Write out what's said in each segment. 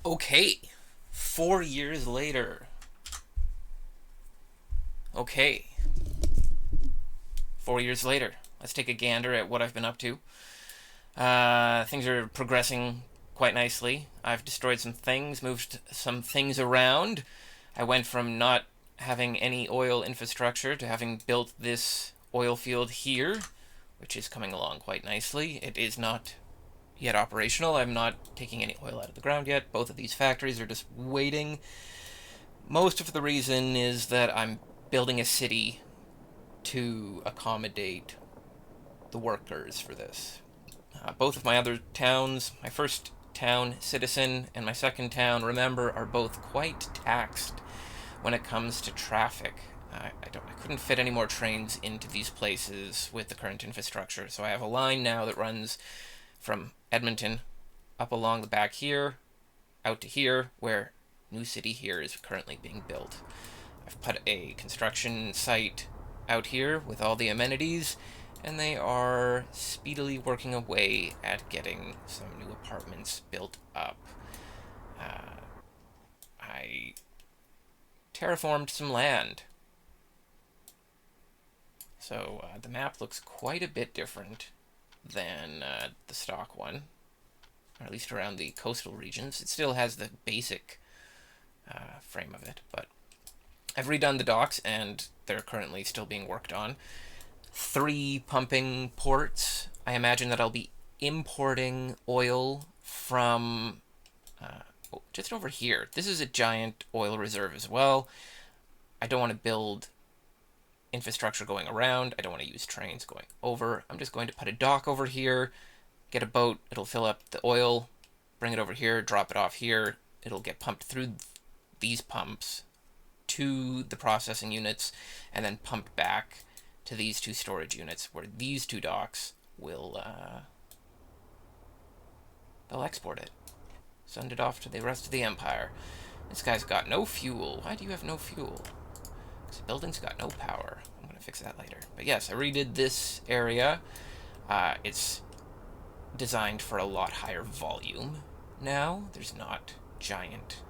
Okay, 4 years later. Okay, 4 years later. Let's take a gander at what I've been up to. Things are progressing quite nicely. I've destroyed some things, moved some things around. I went from not having any oil infrastructure to having built this oil field here, which is coming along quite nicely. It is not yet operational. I'm not taking any oil out of the ground yet. Both of these factories are just waiting. Most of the reason is that I'm building a city to accommodate the workers for this. Both of my other towns, my first town, Citizen, and my second town, Remember, are both quite taxed when it comes to traffic. I couldn't fit any more trains into these places with the current infrastructure, so I have a line now that runs from Edmonton up along the back here, out to here, where New City here is currently being built. I've put a construction site out here with all the amenities, and they are speedily working away at getting some new apartments built up. I terraformed some land. So the map looks quite a bit different than the stock one, or at least around the coastal regions. It still has the basic frame of it, but I've redone the docks, and they're currently still being worked on. 3 pumping ports. I imagine that I'll be importing oil from just over here. This is a giant oil reserve as well. I don't want to build infrastructure going around. I don't want to use trains going over. I'm just going to put a dock over here, get a boat, it'll fill up the oil, bring it over here, drop it off here. It'll get pumped through these pumps to the processing units, and then pumped back to these 2 storage units, where these 2 docks will they'll export it, send it off to the rest of the empire. This guy's got no fuel. Why do you have no fuel? This building's got no power. I'm gonna fix that later. But yes, I redid this area. It's designed for a lot higher volume now. There's not giant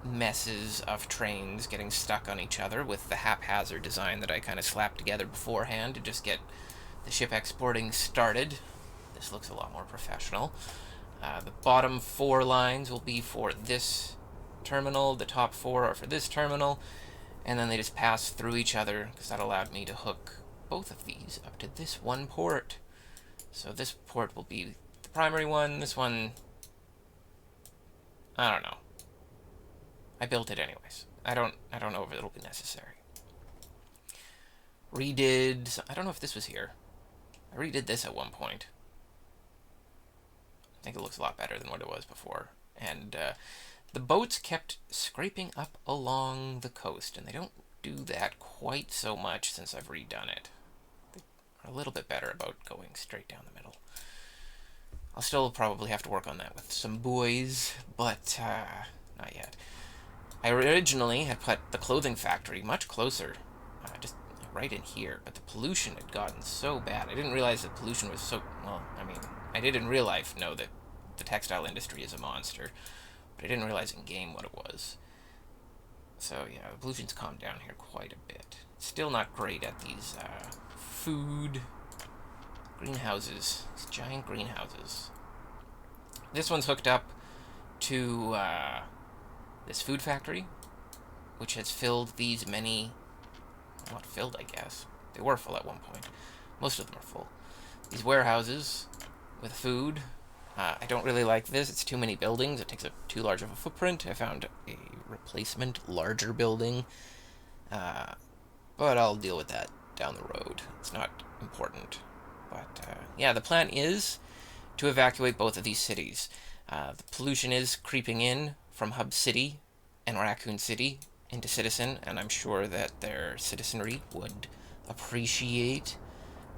messes of trains getting stuck on each other with the haphazard design that I kind of slapped together beforehand to just get the ship exporting started. This looks a lot more professional. The bottom 4 lines will be for this terminal, the top 4 are for this terminal, and then they just pass through each other, because that allowed me to hook both of these up to this one port. So this port will be the primary one, this one, I don't know. I built it anyways. I don't know if it'll be necessary. Redid, I don't know if this was here. I redid this at one point. I think it looks a lot better than what it was before. And the boats kept scraping up along the coast, and they don't do that quite so much since I've redone it. They are a little bit better about going straight down the middle. I'll still probably have to work on that with some buoys, but not yet. I originally had put the clothing factory much closer, just right in here, but the pollution had gotten so bad. I didn't realize that pollution was so, well, I mean, I did in real life know that the textile industry is a monster, but I didn't realize in game what it was. So yeah, the pollution's calmed down here quite a bit. Still not great at these food greenhouses, these giant greenhouses. This one's hooked up to this food factory, which has filled these many, not filled I guess, they were full at one point, most of them are full, these warehouses with food. I don't really like this, it's too many buildings, it takes up too large of a footprint. I found a replacement larger building, but I'll deal with that down the road, it's not important. But yeah, the plan is to evacuate both of these cities. The pollution is creeping in from Hub City and Raccoon City into Citizen, and I'm sure that their citizenry would appreciate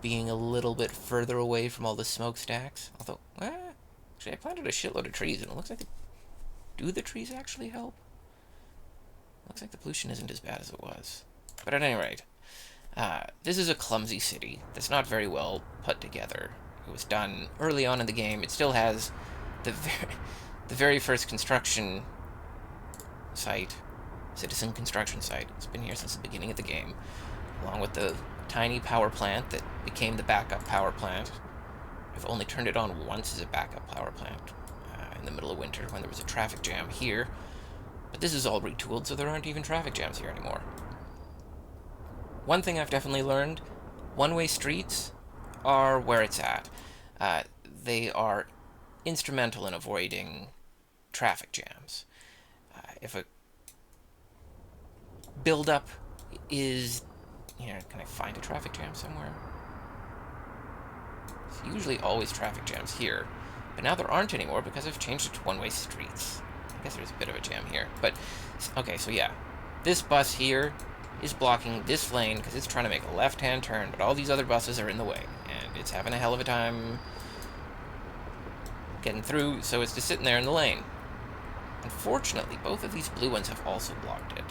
being a little bit further away from all the smokestacks. Although, actually, I planted a shitload of trees, and it looks like do the trees actually help? Looks like the pollution isn't as bad as it was. But at any rate, this is a clumsy city that's not very well put together. It was done early on in the game. It still has the the very first construction site, citizen construction site. It's been here since the beginning of the game, along with the tiny power plant that became the backup power plant. I've only turned it on once as a backup power plant in the middle of winter when there was a traffic jam here. But this is all retooled, so there aren't even traffic jams here anymore. One thing I've definitely learned, one-way streets are where it's at. They are instrumental in avoiding traffic jams. If a build-up is... Here, can I find a traffic jam somewhere? It's usually always traffic jams here, but now there aren't anymore because I've changed it to one-way streets. I guess there's a bit of a jam here, but... Okay, so yeah. This bus here is blocking this lane because it's trying to make a left-hand turn, but all these other buses are in the way, and it's having a hell of a time getting through, so it's just sitting there in the lane. Unfortunately, both of these blue ones have also blocked it.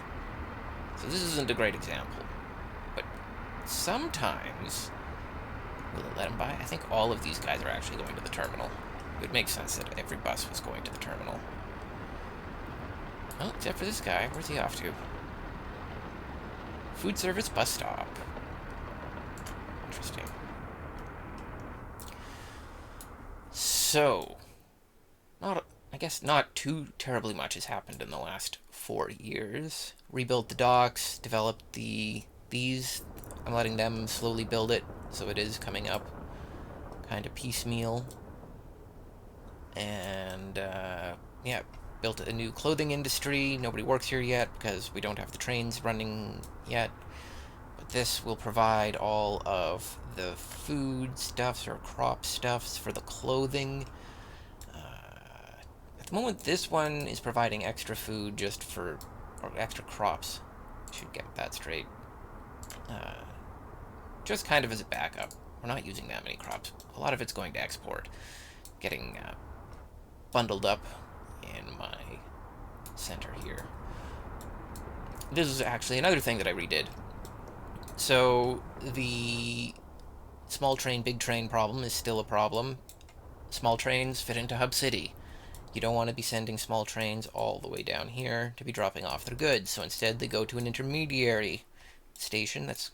So this isn't a great example. But sometimes... Will it let them by? I think all of these guys are actually going to the terminal. It would make sense that every bus was going to the terminal. Oh, except for this guy. Where's he off to? Food service bus stop. Interesting. So, I guess not too terribly much has happened in the last 4 years. Rebuilt the docks, developed these. I'm letting them slowly build it, so it is coming up kind of piecemeal. And, yeah, built a new clothing industry. Nobody works here yet because we don't have the trains running yet. But this will provide all of the food stuffs or crop stuffs for the clothing. At the moment, this one is providing extra food just for... or extra crops. Should get that straight. Just kind of as a backup. We're not using that many crops. A lot of it's going to export. Getting bundled up in my center here. This is actually another thing that I redid. So, the small train, big train problem is still a problem. Small trains fit into Hub City. You don't want to be sending small trains all the way down here to be dropping off their goods, so instead they go to an intermediary station that's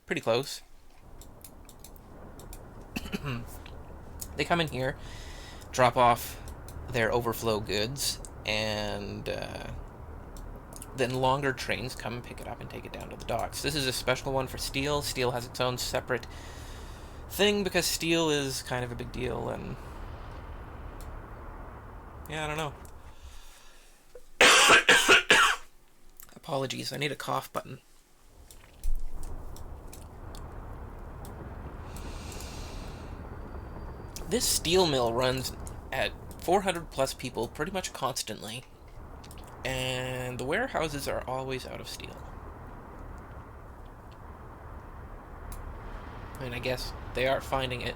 pretty close. They come in here, drop off their overflow goods, and then longer trains come and pick it up and take it down to the docks. This is a special one for steel. Steel has its own separate thing because steel is kind of a big deal, and yeah, I don't know. Apologies, I need a cough button. This steel mill runs at 400 plus people pretty much constantly, and the warehouses are always out of steel. I mean, I guess they are finding it,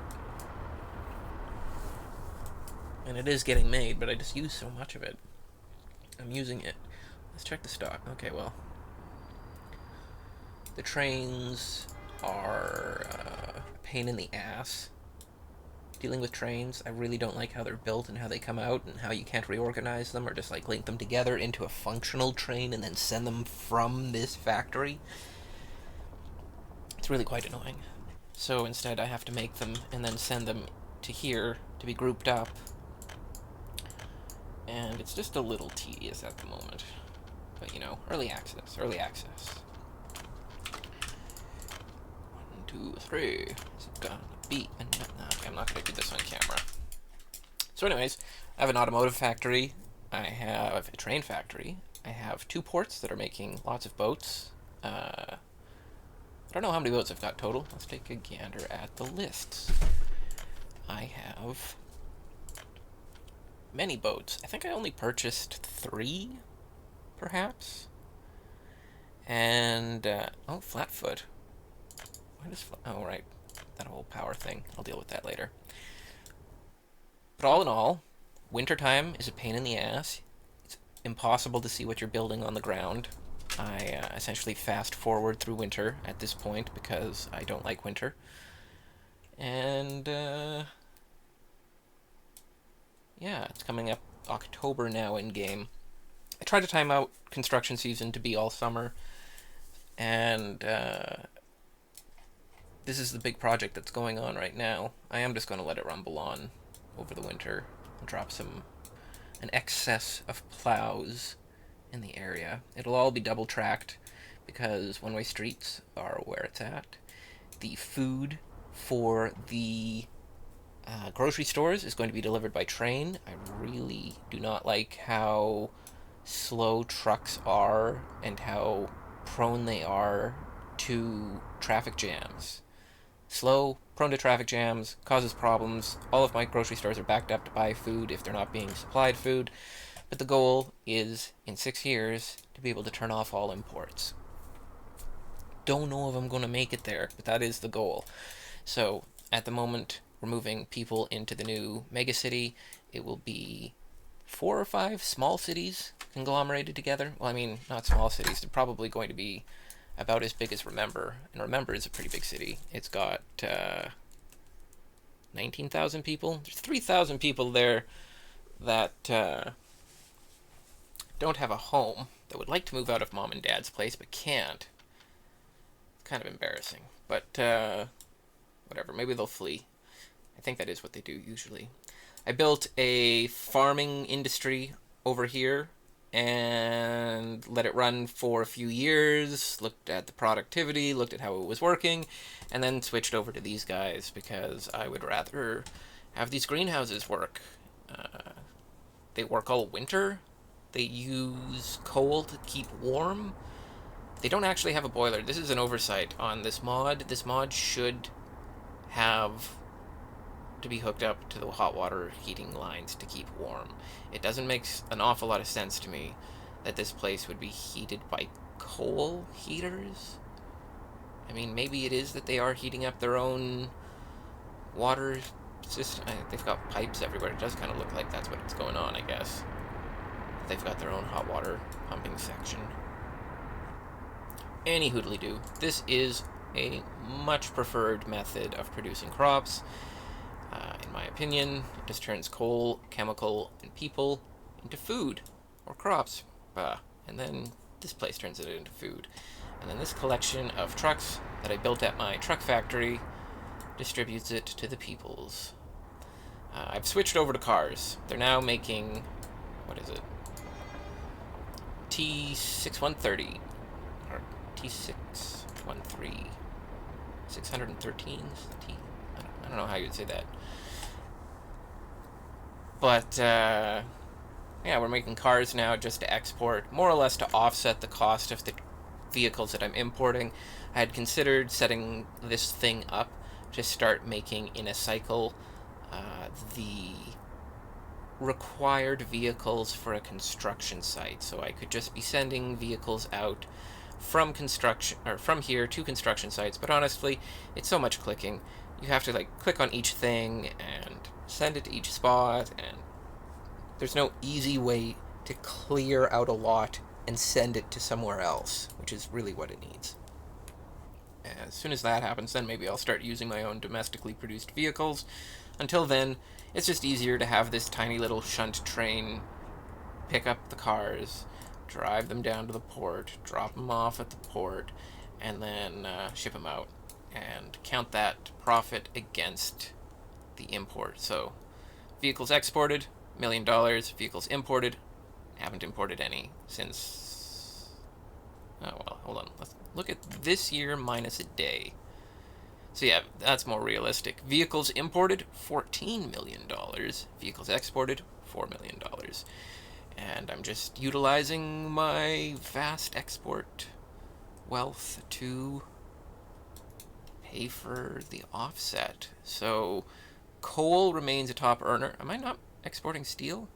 and it is getting made, but I just use so much of it. I'm using it. Let's check the stock. Okay, well, the trains are a pain in the ass. Dealing with trains, I really don't like how they're built and how they come out and how you can't reorganize them or just like link them together into a functional train and then send them from this factory. It's really quite annoying. So instead I have to make them and then send them to here to be grouped up. And it's just a little tedious at the moment. But you know, early access, early access. 1, 2, 3. Is it gonna be enough? No, okay, I'm not gonna do this on camera. So anyways, I have an automotive factory. I have a train factory. I have 2 ports that are making lots of boats. I don't know how many boats I've got total. Let's take a gander at the lists. I have many boats. I think I only purchased 3, perhaps. And, oh, Flatfoot. Why does oh, right. That whole power thing. I'll deal with that later. But all in all, wintertime is a pain in the ass. It's impossible to see what you're building on the ground. I essentially fast forward through winter at this point because I don't like winter. And, yeah, it's coming up October now in game. I try to time out construction season to be all summer, and this is the big project that's going on right now. I am just going to let it rumble on over the winter and drop an excess of plows in the area. It'll all be double tracked because one-way streets are where it's at. The food for the grocery stores is going to be delivered by train. I really do not like how slow trucks are and how prone they are to traffic jams. Slow, prone to traffic jams, causes problems. All of my grocery stores are backed up to buy food if they're not being supplied food. But the goal is, in 6 years, to be able to turn off all imports. Don't know if I'm going to make it there, but that is the goal. So, at the moment, we're moving people into the new megacity. It will be 4 or 5 small cities conglomerated together. Well, I mean, not small cities. They're probably going to be about as big as Remember. And Remember is a pretty big city. It's got 19,000 people. There's 3,000 people there that don't have a home, that would like to move out of mom and dad's place but can't. It's kind of embarrassing. But whatever, maybe they'll flee. I think that is what they do usually. I built a farming industry over here and let it run for a few years, looked at the productivity, looked at how it was working, and then switched over to these guys because I would rather have these greenhouses work. They work all winter. They use coal to keep warm. They don't actually have a boiler. This is an oversight on this mod. This mod should have to be hooked up to the hot water heating lines to keep warm. It doesn't make an awful lot of sense to me that this place would be heated by coal heaters. I mean, maybe it is that they are heating up their own water system. They've got pipes everywhere. It does kind of look like that's what's going on, I guess. They've got their own hot water pumping section. Any hoodly-doo. This is a much preferred method of producing crops. In my opinion, it just turns coal, chemical, and people into food, or crops. And then this place turns it into food. And then this collection of trucks that I built at my truck factory distributes it to the peoples. I've switched over to cars. They're now making, what is it? T6130, or T613, 613, I don't know how you'd say that. But, yeah, we're making cars now just to export, more or less to offset the cost of the vehicles that I'm importing. I had considered setting this thing up to start making in a cycle the required vehicles for a construction site, so I could just be sending vehicles out from construction, or from here to construction sites. But honestly, it's so much clicking. You have to like click on each thing and send it to each spot, and there's no easy way to clear out a lot and send it to somewhere else, which is really what it needs. As soon as that happens, then maybe I'll start using my own domestically produced vehicles. Until then, it's just easier to have this tiny little shunt train pick up the cars, drive them down to the port, drop them off at the port, and then ship them out, and count that profit against the import. So, vehicles exported, $1 million. Vehicles imported, haven't imported any since... Oh, well, hold on. Let's look at this year minus a day. So yeah, that's more realistic. Vehicles imported, $14 million. Vehicles exported, $4 million. And I'm just utilizing my vast export wealth to pay for the offset. So coal remains a top earner. Am I not exporting steel?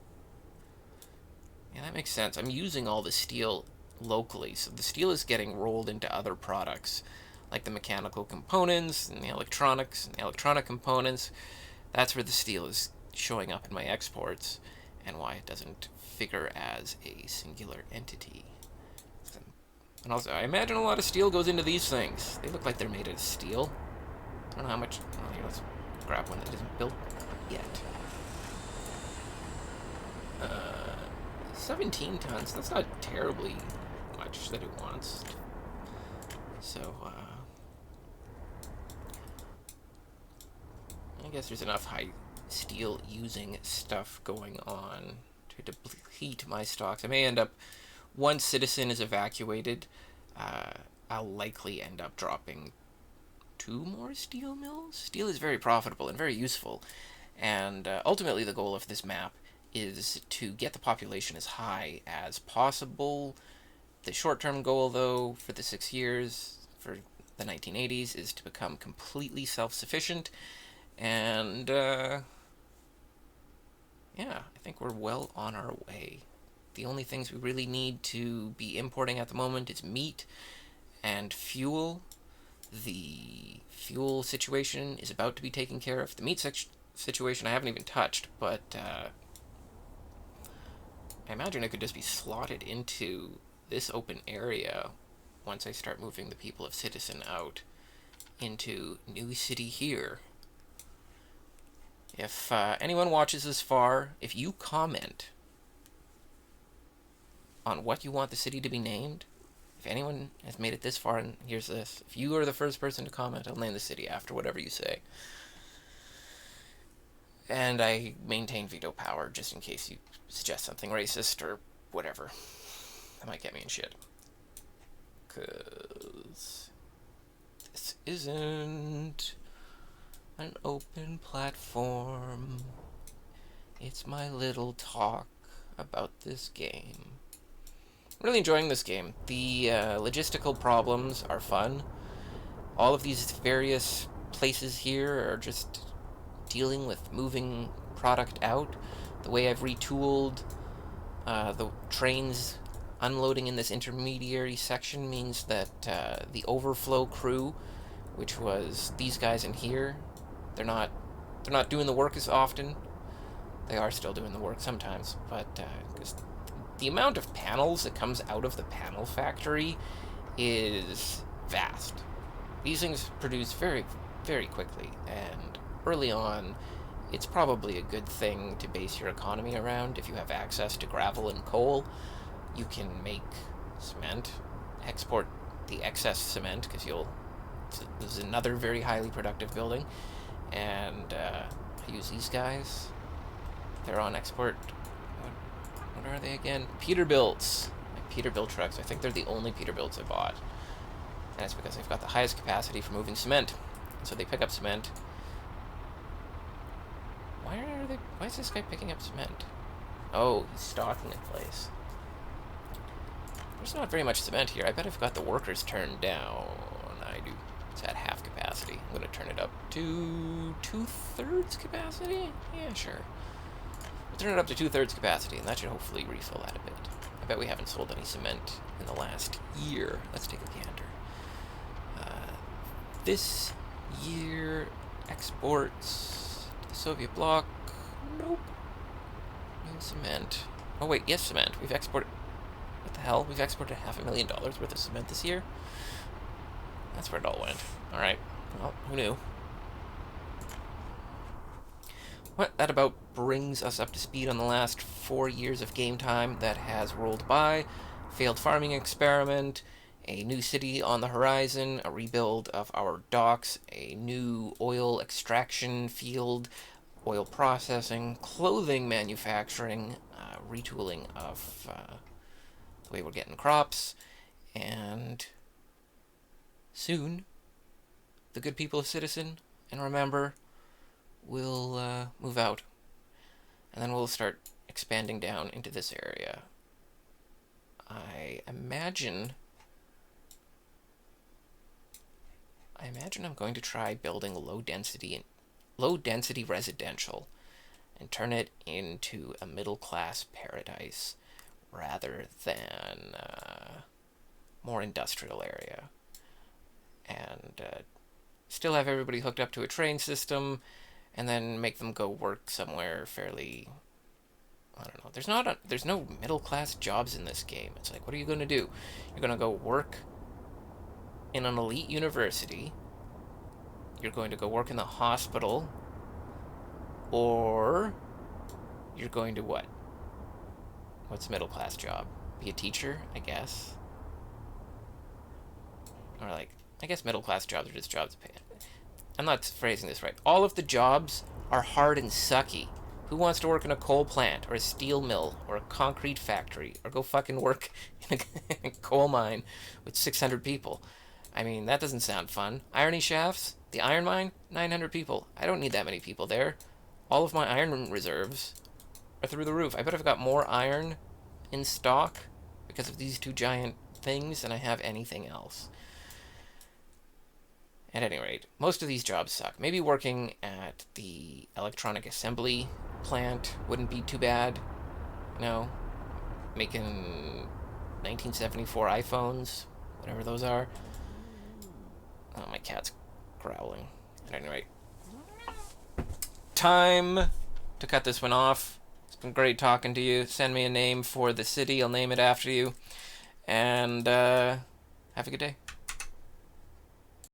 Yeah, that makes sense. I'm using all the steel locally, so the steel is getting rolled into other products, like the mechanical components and the electronics and the electronic components. That's where the steel is showing up in my exports, and why it doesn't figure as a singular entity. And also, I imagine a lot of steel goes into these things. They look like they're made of steel. I don't know how much... Oh, here, let's grab one that isn't built yet. 17 tons. That's not terribly much that it wants. So, I guess there's enough high steel using stuff going on to deplete my stocks. I may end up, once Citizen is evacuated, I'll likely end up dropping 2 more steel mills. Steel is very profitable and very useful, and ultimately the goal of this map is to get the population as high as possible. The short-term goal, though, for the 6 years, for the 1980s, is to become completely self-sufficient, and yeah, I think we're well on our way. The only things we really need to be importing at the moment is meat and fuel. The fuel situation is about to be taken care of. The meat situation I haven't even touched, but I imagine it could just be slotted into this open area once I start moving the people of Citizen out into New City here. If anyone watches this far, if you comment on what you want the city to be named, if anyone has made it this far and hears this, if you are the first person to comment, I'll name the city after whatever you say. And I maintain veto power just in case you suggest something racist or whatever. That might get me in shit. Because this isn't an open platform. It's my little talk about this game. I'm really enjoying this game. The logistical problems are fun. All of these various places here are just dealing with moving product out. The way I've retooled the trains unloading in this intermediary section means that the overflow crew, which was these guys in here, they're not doing the work as often. They are still doing the work sometimes, but because the amount of panels that comes out of the panel factory is vast. These things produce very, very quickly, and early on, it's probably a good thing to base your economy around. If you have access to gravel and coal, you can make cement, export the excess cement, because this is another very highly productive building, and I use these guys. They're on export. What are they again? Peterbilts. Peterbilt trucks. I think they're the only Peterbilts I bought. And it's because they've got the highest capacity for moving cement. So they pick up cement. Why is this guy picking up cement? Oh, he's stocking in place. There's not very much cement here. I bet I've got the workers turned down. I do. It's at half capacity. I'm going to turn it up to 2/3 capacity? Yeah, sure. We'll turn it up to 2/3 capacity, and that should hopefully refill that a bit. I bet we haven't sold any cement in the last year. Let's take a gander. This year, exports to the Soviet bloc. Nope. No cement. Oh wait, yes, cement. We've exported... What the hell? We've exported $500,000 worth of cement this year? That's where it all went. Alright. Well, who knew? What that about brings us up to speed on the last 4 years of game time that has rolled by. Failed farming experiment, a new city on the horizon, a rebuild of our docks, a new oil extraction field, oil processing, clothing manufacturing, retooling of the way we're getting crops, and soon the good people of Citizen, and remember, will move out, and then we'll start expanding down into this area. I imagine I'm going to try building low density residential and turn it into a middle class paradise rather than more industrial area, and still have everybody hooked up to a train system, and then make them go work somewhere fairly, I don't know. There's no middle class jobs in this game. It's like, what are you going to do? You're going to go work in an elite university. You're going to go work in the hospital. Or you're going to what? What's middle class job? Be a teacher, I guess. Or like, I guess middle class jobs are just jobs pay. I'm not phrasing this right. All of the jobs are hard and sucky. Who wants to work in a coal plant or a steel mill or a concrete factory or go fucking work in a coal mine with 600 people? I mean, that doesn't sound fun. Irony shafts? The iron mine? 900 people. I don't need that many people there. All of my iron reserves are through the roof. I bet I've got more iron in stock because of these two giant things than I have anything else. At any rate, most of these jobs suck. Maybe working at the electronic assembly plant wouldn't be too bad. You know, making 1974 iPhones, whatever those are. Oh, my cat's growling. At any rate, time to cut this one off. It's been great talking to you. Send me a name for the city. I'll name it after you. And have a good day.